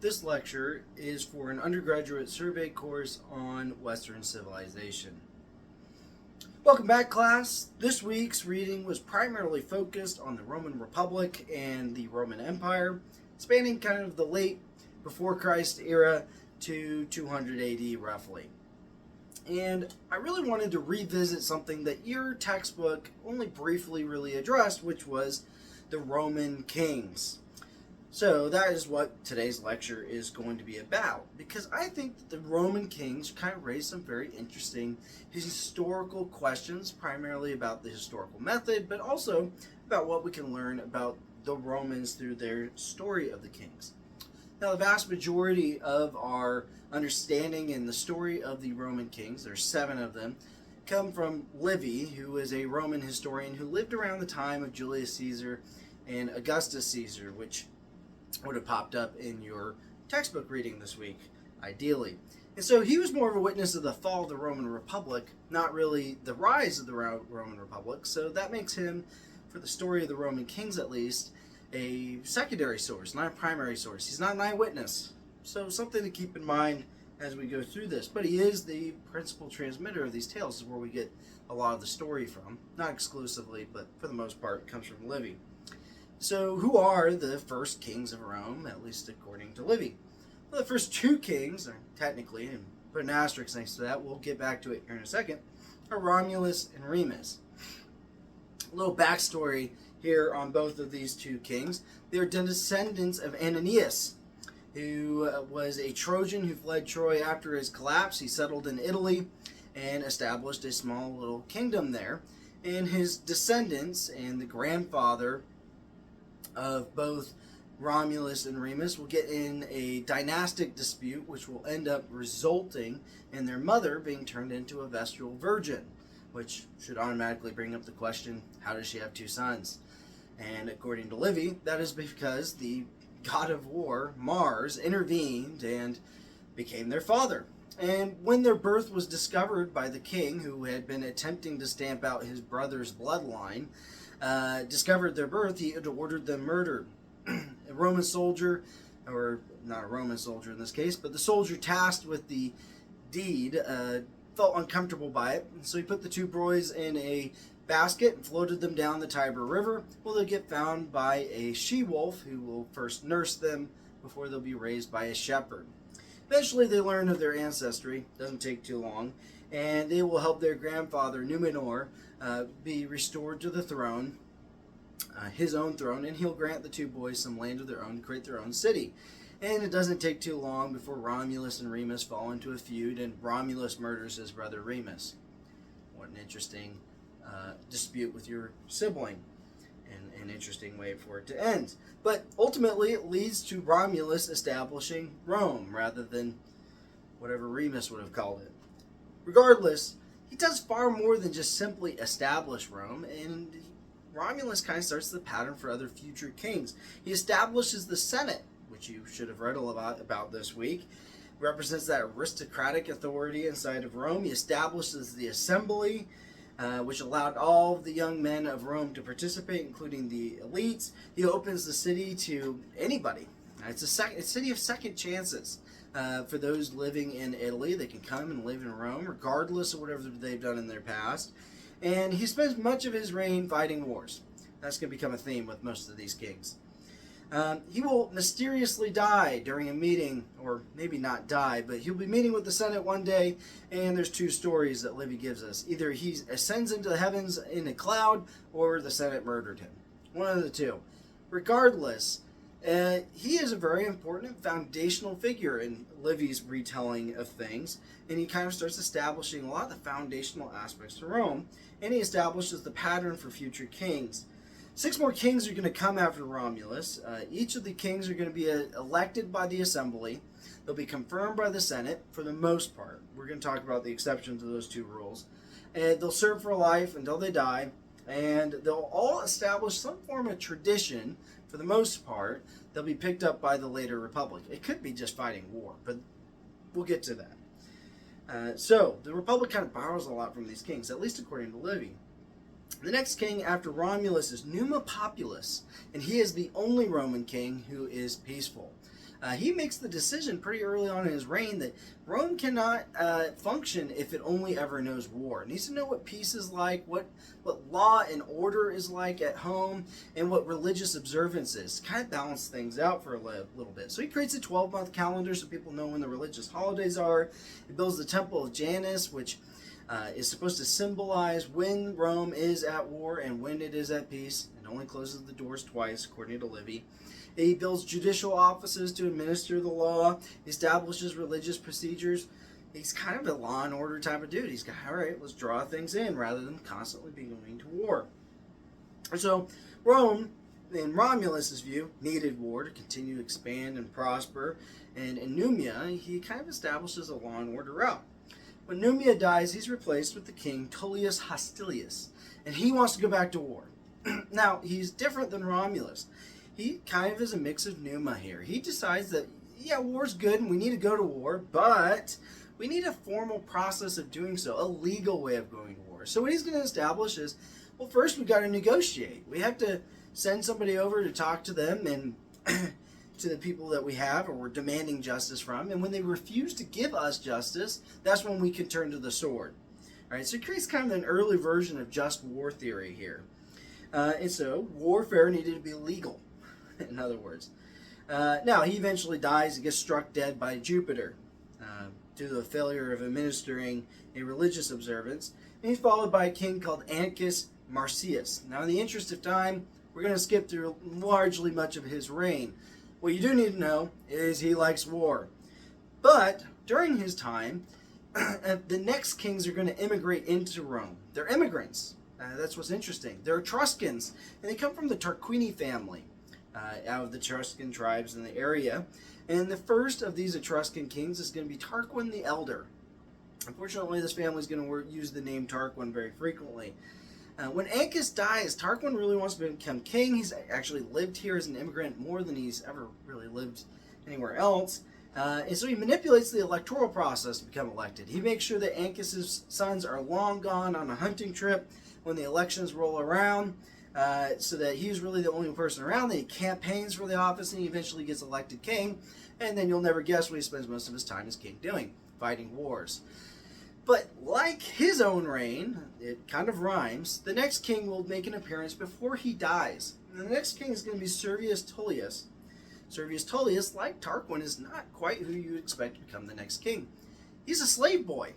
This lecture is for an undergraduate survey course on Western civilization. Welcome back, class. This week's reading was primarily focused on the Roman Republic and the Roman Empire, spanning kind of the late before Christ era to 200 AD roughly. And I really wanted to revisit something that your textbook only briefly really addressed, which was the Roman kings. So that is what today's lecture is going to be about, because I think that the Roman kings kind of raised some very interesting historical questions, primarily about the historical method, but also about what we can learn about the Romans through their story of the kings. Now, the vast majority of our understanding in the story of the Roman kings, there's 7 of them, come from Livy, who is a Roman historian who lived around the time of Julius Caesar and Augustus Caesar, which would have popped up in your textbook reading this week, ideally. And so he was more of a witness of the fall of the Roman Republic, not really the rise of the Roman Republic. So that makes him, for the story of the Roman kings at least, a secondary source, not a primary source. He's not an eyewitness. So something to keep in mind as we go through this. But he is the principal transmitter of these tales, is where we get a lot of the story from. Not exclusively, but for the most part, it comes from Livy. So who are the first kings of Rome, at least according to Livy? Well, the first 2 kings, or technically, and put an asterisk next to that, we'll get back to it here in a second, are Romulus and Remus. A little backstory here on both of these 2 kings. They are descendants of Ananias, who was a Trojan who fled Troy after his collapse. He settled in Italy and established a small little kingdom there. And his descendants and the grandfather of both Romulus and Remus will get in a dynastic dispute, which will end up resulting in their mother being turned into a Vestal virgin, which should automatically bring up the question, how does she have 2 sons? And according to Livy, that is because the god of war, Mars, intervened and became their father. And when their birth was discovered by the king, who had been attempting to stamp out his brother's bloodline, discovered their birth, he had ordered them murdered. A Roman soldier, or not a Roman soldier in this case, but the soldier tasked with the deed felt uncomfortable by it, so he put the 2 boys in a basket and floated them down the Tiber River. Well, they'll get found by a she-wolf who will first nurse them before they'll be raised by a shepherd. Eventually, they learn of their ancestry. Doesn't take too long, and they will help their grandfather Numenor be restored to the throne, his own throne, and he'll grant the 2 boys some land of their own, create their own city. And it doesn't take too long before Romulus and Remus fall into a feud, and Romulus murders his brother Remus. What an interesting dispute with your sibling, and an interesting way for it to end. But ultimately, it leads to Romulus establishing Rome rather than whatever Remus would have called it. Regardless, he does far more than just simply establish Rome, and Romulus kind of starts the pattern for other future kings. He establishes the Senate, which you should have read a lot about this week. Represents that aristocratic authority inside of Rome. He establishes the assembly, which allowed all of the young men of Rome to participate, including the elites. He opens the city to anybody. It's a city of second chances. For those living in Italy, they can come and live in Rome, regardless of whatever they've done in their past. And he spends much of his reign fighting wars. That's going to become a theme with most of these kings. He will mysteriously die during a meeting, or maybe not die, but he'll be meeting with the Senate one day, and there's 2 stories that Livy gives us. Either he ascends into the heavens in a cloud, or the Senate murdered him. One of the 2. Regardless, he is a very important foundational figure in Livy's retelling of things, and he kind of starts establishing a lot of the foundational aspects to Rome, and he establishes the pattern for future kings. 6 more kings are going to come after Romulus. Each of the kings are going to be elected by the assembly. They'll be confirmed by the Senate for the most part. We're going to talk about the exceptions to those 2 rules. And they'll serve for life until they die, and they'll all establish some form of tradition. For the most part, they'll be picked up by the later Republic. It could be just fighting war, but we'll get to that. So the Republic kind of borrows a lot from these kings, at least according to Livy. The next king after Romulus is Numa Populus, and he is the only Roman king who is peaceful. He makes the decision pretty early on in his reign that Rome cannot function if it only ever knows war. It needs to know what peace is like, what law and order is like at home, and what religious observance is. Kind of balance things out for a little bit. So he creates a 12-month calendar so people know when the religious holidays are. He builds the Temple of Janus, which is supposed to symbolize when Rome is at war and when it is at peace. It only closes the doors twice, according to Livy. He builds judicial offices to administer the law, establishes religious procedures. He's kind of a law and order type of dude. He's got, all right, let's draw things in rather than constantly be going to war. So Rome, in Romulus's view, needed war to continue to expand and prosper. And in Numia, he kind of establishes a law and order route. When Numia dies, he's replaced with the king Tullius Hostilius, and he wants to go back to war. Now, he's different than Romulus. He kind of is a mix of Numa here. He decides that, yeah, war's good and we need to go to war, but we need a formal process of doing so, a legal way of going to war. So what he's going to establish is, well, first we've got to negotiate. We have to send somebody over to talk to them and to the people that we have or we're demanding justice from. And when they refuse to give us justice, that's when we can turn to the sword. All right, so he creates kind of an early version of just war theory here. And so warfare needed to be legal. In other words. Now, he eventually dies and gets struck dead by Jupiter due to the failure of administering a religious observance. And he's followed by a king called Ancus Marcius. Now, in the interest of time, we're going to skip through largely much of his reign. What you do need to know is he likes war. But during his time, the next kings are going to immigrate into Rome. They're immigrants. That's what's interesting. They're Etruscans, and they come from the Tarquini family. Out of the Etruscan tribes in the area. And the first of these Etruscan kings is going to be Tarquin the Elder. Unfortunately, this family is going to use the name Tarquin very frequently. When Ancus dies, Tarquin really wants to become king. He's actually lived here as an immigrant more than he's ever really lived anywhere else. And so he manipulates the electoral process to become elected. He makes sure that Ancus's sons are long gone on a hunting trip when the elections roll around. So that he's really the only person around. Then he campaigns for the office and he eventually gets elected king. And then you'll never guess what he spends most of his time as king doing, fighting wars. But like his own reign, it kind of rhymes, the next king will make an appearance before he dies. And the next king is going to be Servius Tullius. Servius Tullius, like Tarquin, is not quite who you expect to become the next king. He's a slave boy.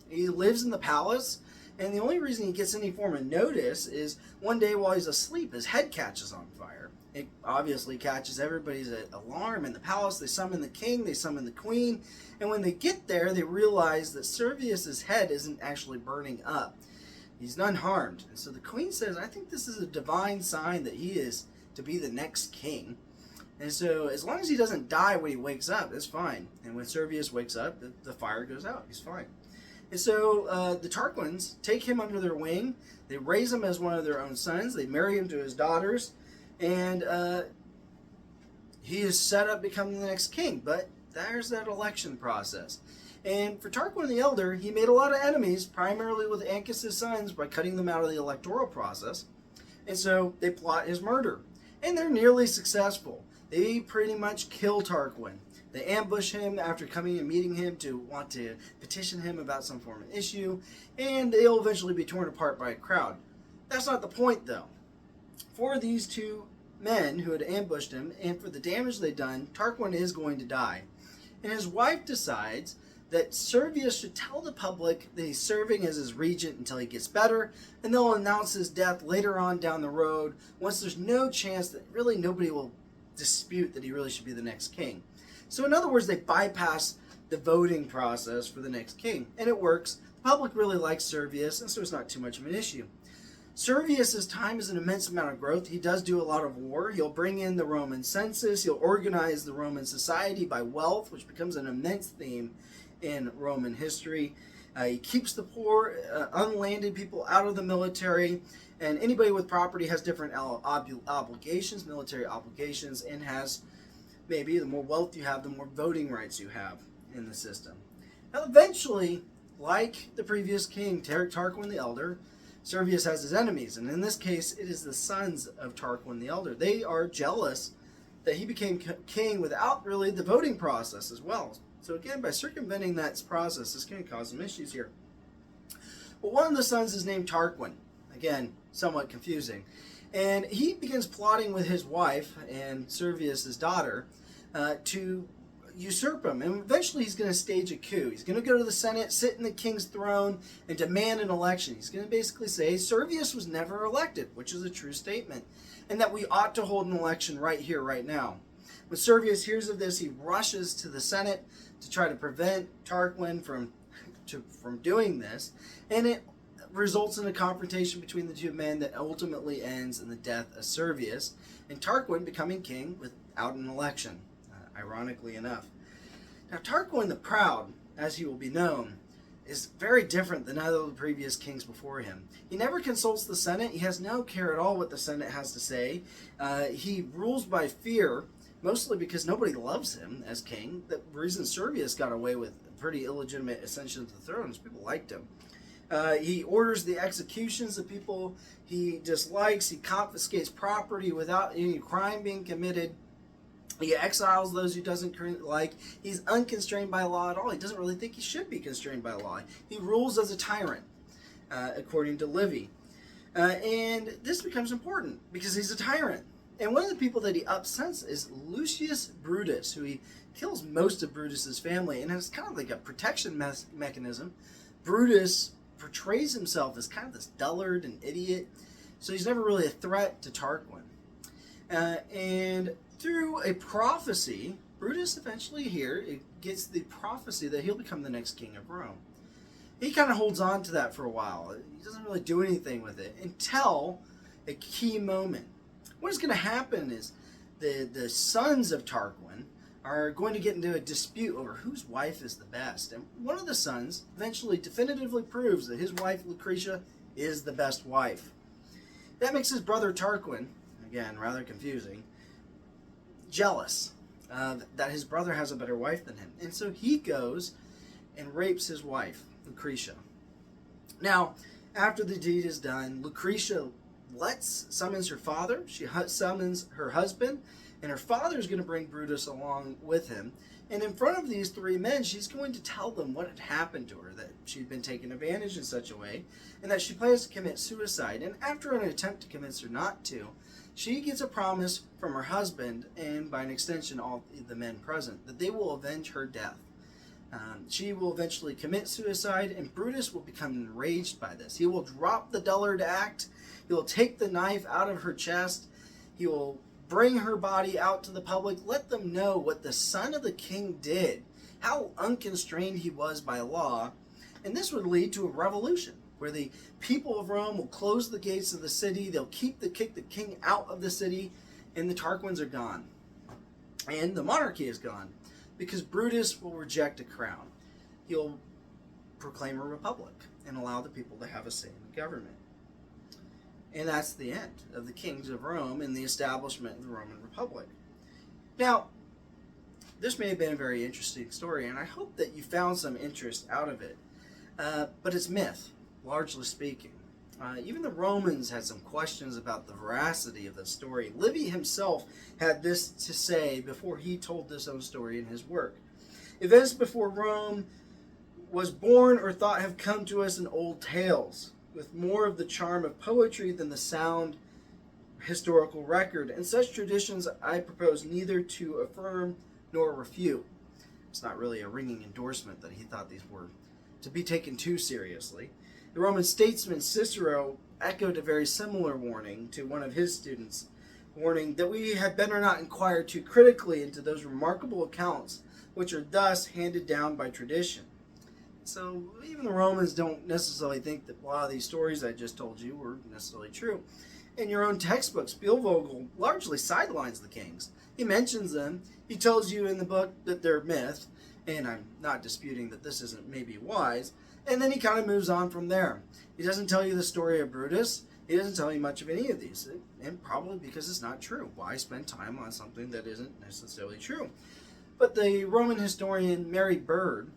He lives in the palace. And the only reason he gets any form of notice is one day while he's asleep, his head catches on fire. It obviously catches everybody's alarm in the palace. They summon the king, they summon the queen. And when they get there, they realize that Servius's head isn't actually burning up. He's unharmed. And so the queen says, I think this is a divine sign that he is to be the next king. And so as long as he doesn't die when he wakes up, it's fine. And when Servius wakes up, the fire goes out. He's fine. And so the Tarquins take him under their wing. They raise him as one of their own sons. They marry him to his daughters. And he is set up becoming the next king. But there's that election process. And for Tarquin the Elder, he made a lot of enemies, primarily with Ancus's sons, by cutting them out of the electoral process. And so they plot his murder. And they're nearly successful. They pretty much kill Tarquin. They ambush him after coming and meeting him to want to petition him about some form of issue, and they'll eventually be torn apart by a crowd. That's not the point, though. For these two men who had ambushed him, and for the damage they'd done, Tarquin is going to die. And his wife decides that Servius should tell the public that he's serving as his regent until he gets better, and they'll announce his death later on down the road, once there's no chance that really nobody will dispute that he really should be the next king. So in other words, they bypass the voting process for the next king. And it works. The public really likes Servius, and so it's not too much of an issue. Servius's time is an immense amount of growth. He does do a lot of war. He'll bring in the Roman census. He'll organize the Roman society by wealth, which becomes an immense theme in Roman history. He keeps the poor, unlanded people out of the military. And anybody with property has different obligations, military obligations, and has maybe the more wealth you have, the more voting rights you have in the system. Now, eventually, like the previous king, Tarquin the Elder, Servius has his enemies, and in this case, it is the sons of Tarquin the Elder. They are jealous that he became king without really the voting process as well. So again, by circumventing that process, this can cause some issues here. Well, one of the sons is named Tarquin. Again, somewhat confusing. And he begins plotting with his wife and Servius' daughter to usurp him. And eventually he's going to stage a coup. He's going to go to the Senate, sit in the king's throne, and demand an election. He's going to basically say Servius was never elected, which is a true statement, and that we ought to hold an election right here, right now. When Servius hears of this, he rushes to the Senate to try to prevent Tarquin from doing this, and it results in a confrontation between the two men that ultimately ends in the death of Servius and Tarquin becoming king without an election, ironically enough. Now, Tarquin the Proud, as he will be known, is very different than either of the previous kings before him. He never consults the Senate. He has no care at all what the Senate has to say. He rules by fear, mostly because nobody loves him as king. The reason Servius got away with a pretty illegitimate ascension to the throne is people liked him. He orders the executions of people he dislikes. He confiscates property without any crime being committed. He exiles those he doesn't like. He's unconstrained by law at all. He doesn't really think he should be constrained by law. He rules as a tyrant, according to Livy. And this becomes important because he's a tyrant. And one of the people that he upsets is Lucius Brutus, who he kills most of Brutus's family. And it's kind of like a protection mechanism. Brutus portrays himself as kind of this dullard and idiot. So he's never really a threat to Tarquin. And through a prophecy, Brutus eventually gets the prophecy that he'll become the next king of Rome. He kind of holds on to that for a while. He doesn't really do anything with it until a key moment. What is going to happen is the sons of Tarquin are going to get into a dispute over whose wife is the best. And one of the sons eventually definitively proves that his wife Lucretia is the best wife. That makes his brother Tarquin, again, rather confusing, jealous that his brother has a better wife than him. And so he goes and rapes his wife, Lucretia. Now, after the deed is done, Lucretia summons her father, she summons her husband, and her father is going to bring Brutus along with him. And in front of these three men, she's going to tell them what had happened to her, that she'd been taken advantage in such a way, and that she plans to commit suicide. And after an attempt to convince her not to, she gets a promise from her husband, and by an extension all the men present, that they will avenge her death. She will eventually commit suicide, and Brutus will become enraged by this. He will drop the dullard act. He will take the knife out of her chest. He will bring her body out to the public, let them know what the son of the king did, how unconstrained he was by law, and this would lead to a revolution where the people of Rome will close the gates of the city, they'll kick the king out of the city, and the Tarquins are gone. And the monarchy is gone, because Brutus will reject a crown. He'll proclaim a republic and allow the people to have a say in the government. And that's the end of the kings of Rome and the establishment of the Roman Republic. Now, this may have been a very interesting story, and I hope that you found some interest out of it. But it's myth, largely speaking. Even the Romans had some questions about the veracity of the story. Livy himself had this to say before he told this own story in his work. Events before Rome was born or thought have come to us in old tales, with more of the charm of poetry than the sound historical record. And such traditions I propose neither to affirm nor refute. It's not really a ringing endorsement that he thought these were to be taken too seriously. The Roman statesman Cicero echoed a very similar warning to one of his students, warning that we had better not inquire too critically into those remarkable accounts which are thus handed down by tradition. So even the Romans don't necessarily think that a lot of these stories I just told you were necessarily true. In your own textbooks, Spielvogel largely sidelines the kings. He mentions them. He tells you in the book that they're myth, and I'm not disputing that this isn't maybe wise, and then he kind of moves on from there. He doesn't tell you the story of Brutus. He doesn't tell you much of any of these, and probably because it's not true. Why spend time on something that isn't necessarily true? But the Roman historian Mary Bird,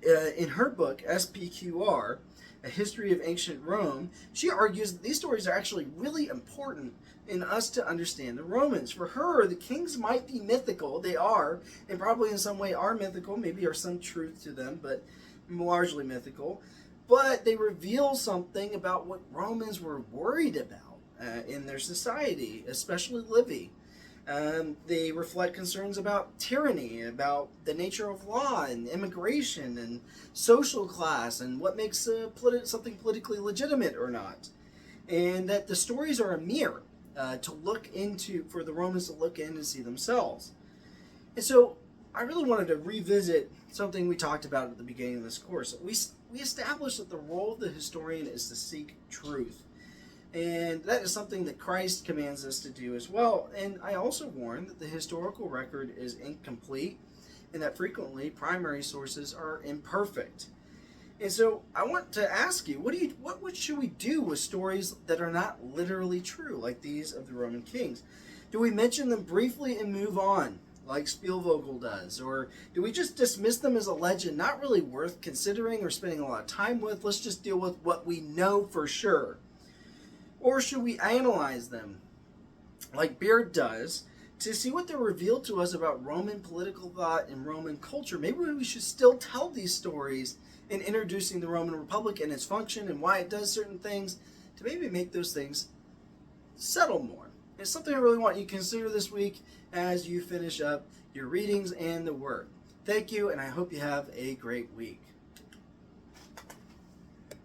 in her book, SPQR, A History of Ancient Rome, she argues that these stories are actually really important in us to understand the Romans. For her, the kings might be mythical, they are, and probably in some way are mythical, maybe there's some truth to them, but largely mythical. But they reveal something about what Romans were worried about in their society, especially Livy. They reflect concerns about tyranny, about the nature of law and immigration and social class and what makes something politically legitimate or not. And that the stories are a mirror to look into, for the Romans to look in and see themselves. And so I really wanted to revisit something we talked about at the beginning of this course. We established that the role of the historian is to seek truth. And that is something that Christ commands us to do as well. And I also warned that the historical record is incomplete and that frequently primary sources are imperfect. And so I want to ask you, what should we do with stories that are not literally true, like these of the Roman kings? Do we mention them briefly and move on, like Spielvogel does? Or do we just dismiss them as a legend, not really worth considering or spending a lot of time with? Let's just deal with what we know for sure. Or should we analyze them, like Beard does, to see what they're revealed to us about Roman political thought and Roman culture? Maybe we should still tell these stories in introducing the Roman Republic and its function and why it does certain things, to maybe make those things settle more. It's something I really want you to consider this week as you finish up your readings and the work. Thank you, and I hope you have a great week.